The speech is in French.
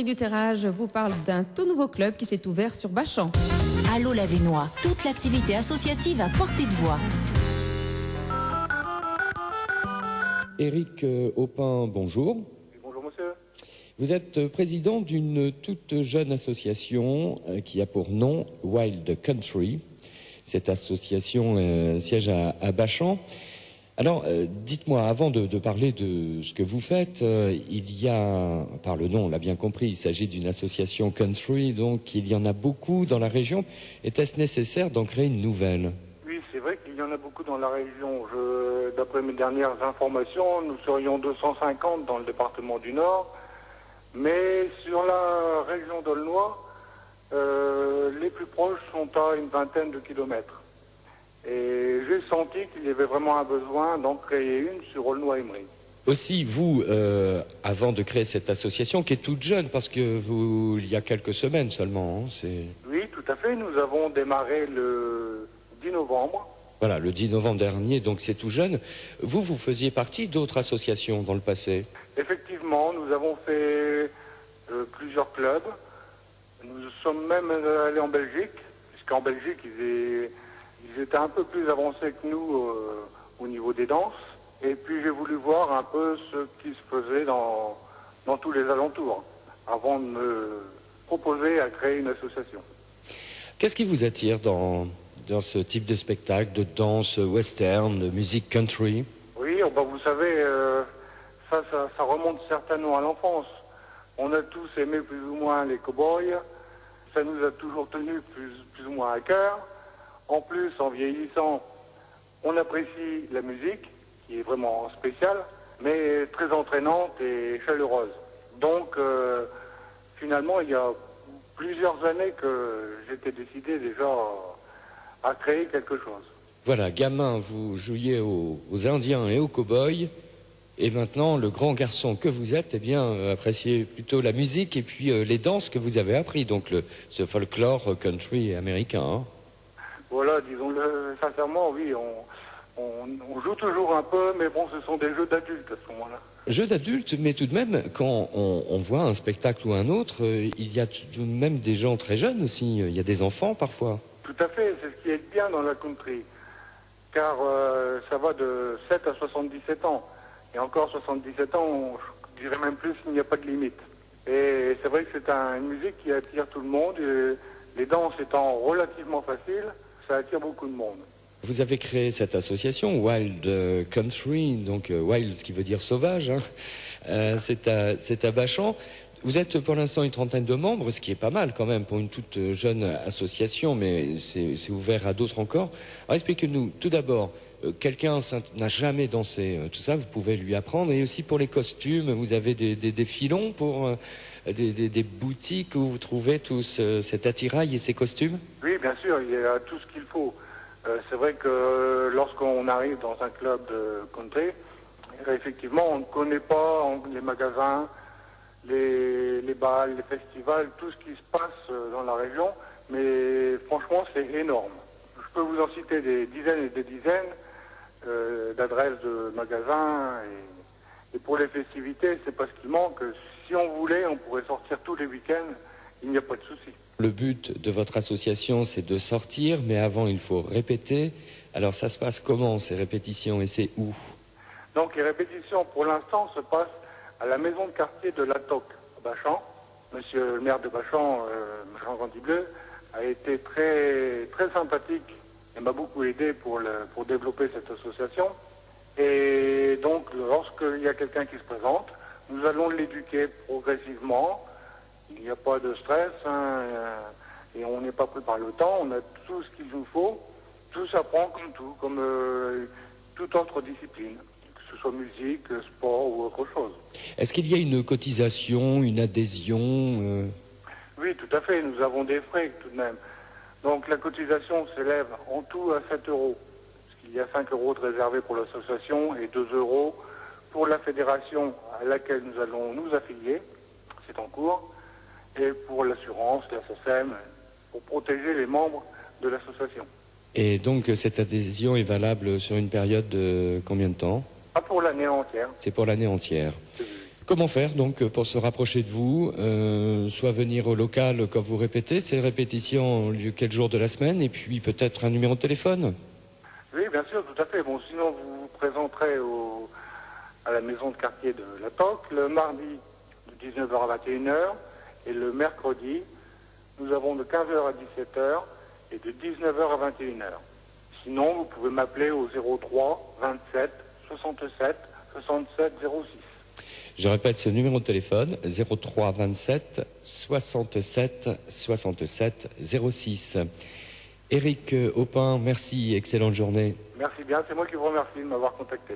Eric Duterrage vous parle d'un tout nouveau club qui s'est ouvert sur Bachan. Allô Lavénois, toute l'activité associative à portée de voix. Éric Aupin, bonjour. Bonjour monsieur. Vous êtes président d'une toute jeune association qui a pour nom Wild Country. Cette association siège à Bachan. Alors, dites-moi, avant de parler de ce que vous faites, il y a, par le nom, on l'a bien compris, il s'agit d'une association country, donc il y en a beaucoup dans la région. Était-ce nécessaire d'en créer une nouvelle ? Oui, c'est vrai qu'il y en a beaucoup dans la région. D'après mes dernières informations, nous serions 250 dans le département du Nord. Mais sur la région d'Aulnois, les plus proches sont à une vingtaine de kilomètres. Et j'ai senti qu'il y avait vraiment un besoin d'en créer une sur Aulnois-Aymeries. Aussi, vous, avant de créer cette association, qui est toute jeune, parce que vous, il y a quelques semaines seulement, hein, Oui, tout à fait. Nous avons démarré le 10 novembre. Voilà, le 10 novembre dernier, donc c'est tout jeune. Vous faisiez partie d'autres associations dans le passé ? Effectivement, nous avons fait plusieurs clubs. Nous sommes même allés en Belgique, puisqu'en Belgique, ils étaient un peu plus avancés que nous au niveau des danses. Et puis j'ai voulu voir un peu ce qui se faisait dans tous les alentours, avant de me proposer à créer une association. Qu'est-ce qui vous attire dans ce type de spectacle, de danse western, de musique country ? Oui, vous savez, ça remonte certainement à l'enfance. On a tous aimé plus ou moins les cow-boys. Ça nous a toujours tenu plus ou moins à cœur. En plus, en vieillissant, on apprécie la musique, qui est vraiment spéciale, mais très entraînante et chaleureuse. Donc, finalement, il y a plusieurs années que j'étais décidé déjà à créer quelque chose. Voilà, gamin, vous jouiez aux Indiens et aux cow-boys, et maintenant, le grand garçon que vous êtes, appréciez plutôt la musique et puis les danses que vous avez appris, donc ce folklore country américain. Hein. Voilà, disons-le sincèrement, oui, on joue toujours un peu, mais bon, ce sont des jeux d'adultes à ce moment-là. Jeux d'adultes, mais tout de même, quand on voit un spectacle ou un autre, il y a tout de même des gens très jeunes aussi, il y a des enfants parfois. Tout à fait, c'est ce qui est bien dans la country, car ça va de 7 à 77 ans. Et encore 77 ans, je dirais même plus, il n'y a pas de limite. Et c'est vrai que c'est une musique qui attire tout le monde, et les danses étant relativement faciles, ça attire beaucoup de monde. Vous avez créé cette association, Wild Country, donc wild qui veut dire sauvage, hein. C'est à Bachan. Vous êtes pour l'instant une trentaine de membres, ce qui est pas mal quand même pour une toute jeune association, mais c'est ouvert à d'autres encore. Alors expliquez-nous, tout d'abord, quelqu'un n'a jamais dansé, tout ça, vous pouvez lui apprendre. Et aussi pour les costumes, vous avez des filons pour des boutiques où vous trouvez tout cet attirail et ces costumes ? Oui, bien sûr, il y a tout ce qu'il faut. C'est vrai que lorsqu'on arrive dans un club de country, effectivement, on ne connaît pas les magasins, les balles, les festivals, tout ce qui se passe dans la région, mais franchement, c'est énorme. Je peux vous en citer des dizaines et des dizaines d'adresses de magasins, et pour les festivités, c'est pas ce qui manque. Si on voulait, on pourrait sortir tous les week-ends, il n'y a pas de souci. Le but de votre association, c'est de sortir, mais avant, il faut répéter. Alors, ça se passe comment, ces répétitions, et c'est où ? Donc, les répétitions, pour l'instant, se passent à la maison de quartier de La Toque, à Bachan. Monsieur le maire de Bachan, Jean Gandibleu, a été très, très sympathique et m'a beaucoup aidé pour développer cette association. Et donc, lorsqu'il y a quelqu'un qui se présente, nous allons l'éduquer progressivement. Il n'y a pas de stress, hein, et on n'est pas pris par le temps. On a tout ce qu'il nous faut. Tout s'apprend comme toute autre discipline, que ce soit musique, sport ou autre chose. Est-ce qu'il y a une cotisation, une adhésion Oui, tout à fait. Nous avons des frais tout de même. Donc la cotisation s'élève en tout à 7 euros. Parce qu'il y a 5 euros de réservés pour l'association et 2 euros pour la fédération à laquelle nous allons nous affilier. C'est en cours. Et pour l'assurance, la SACEM, pour protéger les membres de l'association. Et donc cette adhésion est valable sur une période de combien de temps ? Pas pour l'année entière. C'est pour l'année entière. Comment faire donc pour se rapprocher de vous, soit venir au local quand vous répétez, ces répétitions ont lieu quel jour de la semaine, et puis peut-être un numéro de téléphone? Oui, bien sûr, tout à fait. Bon, sinon, vous vous présenterez à la maison de quartier de la TOC le mardi de 19h à 21h et le mercredi, nous avons de 15h à 17h et de 19h à 21h. Sinon, vous pouvez m'appeler au 03 27 67 67 06. Je répète ce numéro de téléphone, 03 27 67 67 06. Éric Aupin, merci, excellente journée. Merci bien, c'est moi qui vous remercie de m'avoir contacté.